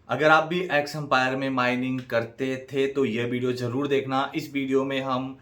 अगर आप भी एक्स एम्पायर में माइनिंग करते थे तो ये वीडियो जरूर देखना। इस वीडियो में हम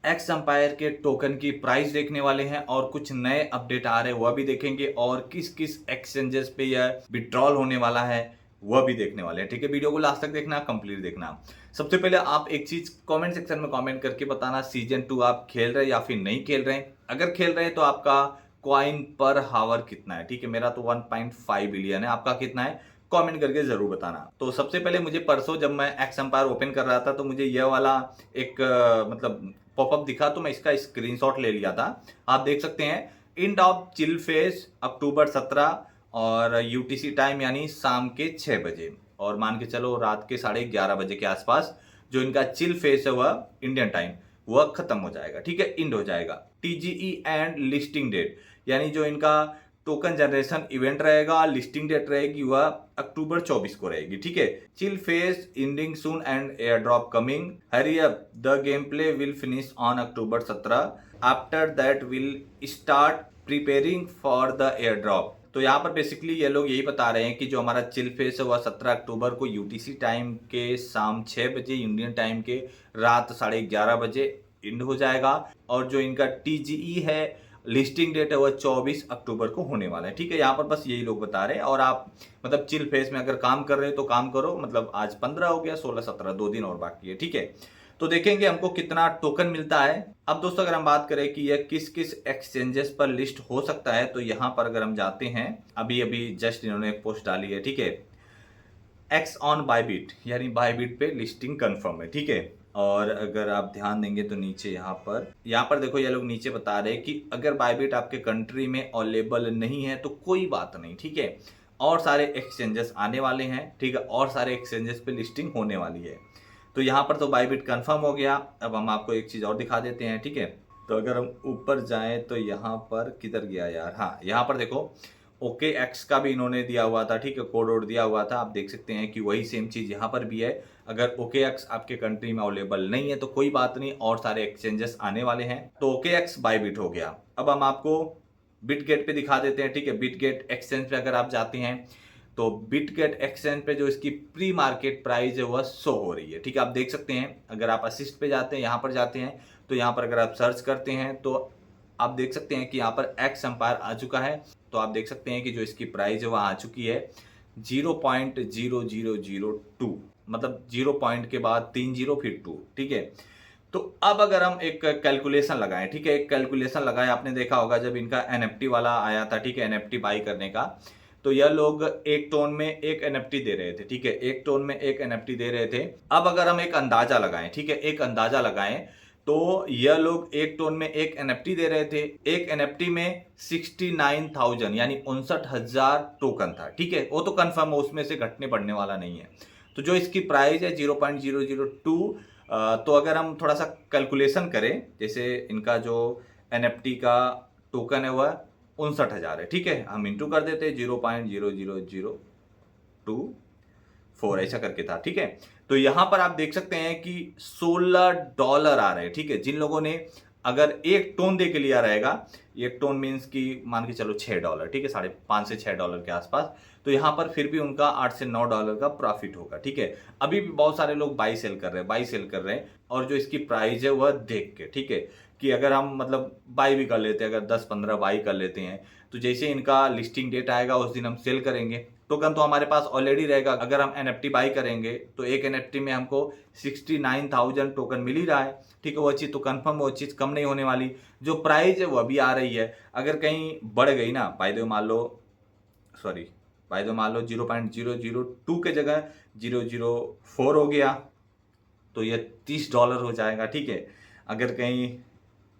एक्स एम्पायर के टोकन की प्राइस देखने वाले हैं और कुछ नए अपडेट आ रहे हैं वह भी देखेंगे और किस किस एक्सचेंजेस पे यह विड्रॉल होने वाला है वह भी देखने वाले हैं। ठीक है, वीडियो को लास्ट तक देखना, कंप्लीट देखना। सबसे पहले आप एक चीज कमेंट सेक्शन में कमेंट करके बताना, सीजन 2 आप खेल रहे हैं या फिर नहीं खेल रहे हैं। अगर खेल रहे हैं तो आपका कॉइन पर हावर कितना है। ठीक है, मेरा तो 1.5 बिलियन है, आपका कितना है कमेंट करके जरूर बताना। तो सबसे पहले मुझे परसों जब मैं एक्स एम्पायर ओपन कर रहा था तो मुझे यह वाला एक मतलब पॉपअप दिखा, तो मैं इसका स्क्रीनशॉट ले लिया था। आप देख सकते हैं इंड ऑफ चिल फेज अक्टूबर 17 और यूटीसी टाइम यानी शाम के 6 बजे, और मान के चलो रात के 11:30 बजे के आसपास जो इनका चिल फेज है वह इंडियन टाइम वह खत्म हो जाएगा। ठीक है, इंड हो जाएगा। टीजीई एंड लिस्टिंग डेट यानी जो इनका टोकन जनरेशन इवेंट रहेगा, लिस्टिंग डेट रहेगी वह अक्टूबर 24 को रहेगी। ठीक है, chill phase ending soon and air drop coming, hurry up the game play will finish on October 17, after that will start preparing for the air drop. तो यहाँ पर बेसिकली ये लोग यही बता रहे हैं कि जो हमारा चिल फेज है वह 17 अक्टूबर को यूटीसी टाइम के शाम 6 बजे, इंडियन टाइम के रात 11:30 बजे इंड हो जाएगा, और जो इनका टीजीई है लिस्टिंग डेट है वह 24 अक्टूबर को होने वाला है। ठीक है, यहाँ पर बस यही लोग बता रहे हैं। और आप मतलब चिल फेज में अगर काम कर रहे हो तो काम करो, मतलब आज 15 हो गया, 16 17 2 दिन और बाकी है। ठीक है, तो देखेंगे हमको कितना टोकन मिलता है। अब दोस्तों अगर हम बात करें कि यह किस किस एक्सचेंजेस पर लिस्ट हो सकता है, तो यहाँ पर अगर हम जाते हैं, अभी अभी जस्ट इन्होंने एक पोस्ट डाली है। ठीक है, एक्स ऑन बायबिट यानी बायबिट पे लिस्टिंग कंफर्म है। ठीक है, और अगर आप ध्यान देंगे तो नीचे यहाँ पर देखो ये लोग नीचे बता रहे हैं कि अगर बायबिट आपके कंट्री में अवेलेबल नहीं है तो कोई बात नहीं। ठीक है, और सारे एक्सचेंजेस आने वाले हैं। ठीक है, और सारे एक्सचेंजेस पे लिस्टिंग होने वाली है। तो यहाँ पर तो बायबिट कंफर्म हो गया। अब हम आपको एक चीज और दिखा देते हैं। ठीक है, तो अगर हम ऊपर जाएं तो यहाँ पर किधर गया यार, हाँ यहाँ पर देखो ओके एक्स का भी इन्होंने दिया हुआ था। ठीक है, कोड वोड दिया हुआ था। आप देख सकते हैं कि वही सेम चीज यहाँ पर भी है। अगर ओके एक्स आपके कंट्री में अवेलेबल नहीं है तो कोई बात नहीं, और सारे एक्सचेंजेस आने वाले हैं। तो ओके एक्स बायबिट हो गया। अब हम आपको बिटगेट पे दिखा देते हैं। ठीक है, बिटगेट एक्सचेंज पे अगर आप जाते हैं तो बिटगेट एक्सचेंज पे जो इसकी प्री मार्केट प्राइस है वह शो हो रही है। ठीक है, आप देख सकते हैं अगर आप असिस्ट पे जाते हैं, यहाँ पर जाते हैं, तो यहाँ पर अगर आप सर्च करते हैं तो आप देख सकते हैं कि यहाँ पर एक्स एम्पायर आ चुका है। तो आप देख सकते हैं कि जो इसकी प्राइस है वह आ चुकी है 0.0002, मतलब 0 पॉइंट के बाद 3 जीरो फिर 2। ठीक है, तो अब अगर हम एक कैलकुलेशन लगाएं, ठीक है, एक कैलकुलेशन लगाएं, आपने देखा होगा जब इनका एनएफटी वाला आया था, ठीक है, एनएफटी बाई करने का, तो यह लोग एक टोन में एक एनएफटी दे रहे थे। ठीक है, एक टोन में एक एनएफटी दे रहे थे। अब अगर हम एक अंदाजा लगाएं, ठीक है, एक अंदाजा लगाएं, तो यह लोग एक टोन में एक एनएफटी दे रहे थे। एक एनएफटी में 69,000 यानी 59,000 टोकन था। ठीक है, वो तो कंफर्म है, उसमें से घटने बढ़ने वाला नहीं है। तो जो इसकी प्राइस है 0.002, तो अगर हम थोड़ा सा कैलकुलेशन करें, जैसे इनका जो एनएफटी का टोकन है वह 59,000 है। ठीक है, हम इंटू कर देते 0.00024 ऐसा करके था। ठीक है, तो यहां पर आप देख सकते हैं कि $16 आ रहे हैं। ठीक है, जिन लोगों ने अगर एक टोन दे के लिया रहेगा, एक टोन मीन्स की मान के चलो $6, ठीक है, $5.5 से $6 के आसपास, तो यहां पर फिर भी उनका $8 से $9 का प्रॉफिट होगा। ठीक है, अभी भी बहुत सारे लोग बाई सेल कर रहे हैं, बाई सेल कर रहे हैं, और जो इसकी प्राइस है वह देख के, ठीक है, कि अगर हम मतलब बाई भी कर लेते हैं, अगर 10-15 बाई कर लेते हैं, तो जैसे इनका लिस्टिंग डेट आएगा उस दिन हम सेल करेंगे, टोकन तो हमारे पास ऑलरेडी रहेगा। अगर हम एनएफटी बाई करेंगे तो एक एनएफटी में हमको 69,000 टोकन मिल ही रहा है। ठीक है, वो चीज़ तो कंफर्म, वो चीज़ कम नहीं होने वाली। जो प्राइस है वो भी आ रही है। अगर कहीं बढ़ गई ना, बाय द वे मान लो, सॉरी, बाय द वे मान लो 0.002 के जगह 004 हो गया तो यह $30 हो जाएगा। ठीक है, अगर कहीं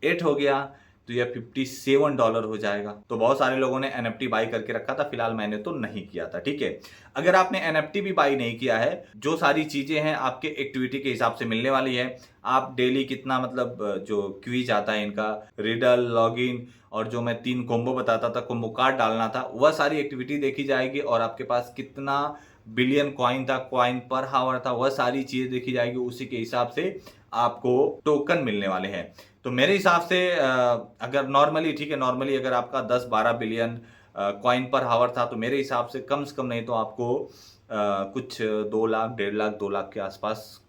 8 हो गया तो यह $57 हो जाएगा। तो बहुत सारे लोगों ने एनएफटी बाई करके रखा था, फिलहाल मैंने तो नहीं किया था। ठीक है, अगर आपने एनएफटी भी बाई नहीं किया है, जो सारी चीजें हैं आपके एक्टिविटी के हिसाब से मिलने वाली है। आप डेली कितना मतलब जो क्विज आता है इनका, रिडल, लॉगिन, और जो मैं 3 कॉम्बो बताता था, कॉम्बो कार्ड डालना था, वह सारी एक्टिविटी देखी जाएगी, और आपके पास कितना बिलियन कॉइन था, कॉइन पर हावर था, वह सारी चीजें देखी जाएगी। उसी के हिसाब से आपको टोकन मिलने वाले हैं। तो मेरे हिसाब से अगर नॉर्मली, ठीक है, नॉर्मली अगर आपका 10-12 बिलियन कॉइन पर हावर था, तो मेरे हिसाब से कम नहीं तो आपको कुछ 2 लाख 1.5 लाख 2 लाख के आसपास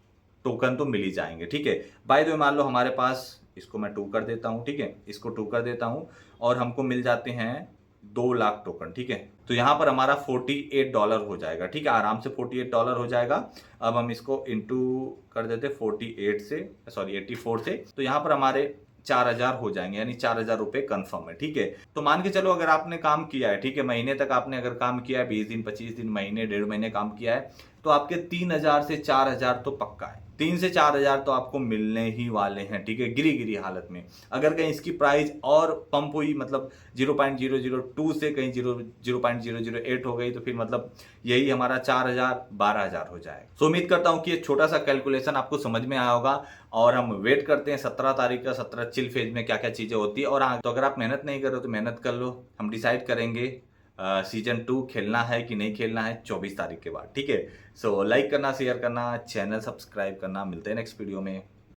टोकन तो मिल ही जाएंगे। ठीक है, बाय द वे मान लो हमारे पास, इसको मैं 2 कर देता हूँ। ठीक है, इसको 2 कर देता हूँ और हमको मिल जाते हैं 2 लाख टोकन। ठीक है, तो यहाँ पर हमारा $48 हो जाएगा। ठीक है, आराम से $48 हो जाएगा। अब हम इसको इंटू कर देते 48 से, सॉरी 84 से, तो यहाँ पर हमारे 4000 हो जाएंगे, यानी 4000 रुपये कन्फर्म है। ठीक है, तो मान के चलो अगर आपने काम किया है, ठीक है, महीने तक आपने अगर काम किया है, 20 दिन 25 दिन महीने 1.5 महीने काम किया है, तो आपके 3000 से 4000 तो पक्का है। 3 से 4000 तो आपको मिलने ही वाले हैं। ठीक है, गिरी गिरी हालत में। अगर कहीं इसकी प्राइस और पंप हुई, मतलब 0.002 से कहीं 0.008 हो गई, तो फिर मतलब यही हमारा 4000 12000 हो जाएगा। तो उम्मीद करता हूं कि ये छोटा सा कैलकुलेशन आपको समझ में आया होगा और हम वेट करते हैं 17 तारीख का, 17 चिल फेज में क्या क्या चीजें होती है। और तो अगर आप मेहनत नहीं कर रहे हो तो मेहनत कर लो, हम डिसाइड करेंगे सीजन 2 खेलना है कि नहीं खेलना है 24 तारीख के बाद। ठीक है, सो लाइक करना, शेयर करना, चैनल सब्सक्राइब करना। मिलते हैं नेक्स्ट वीडियो में।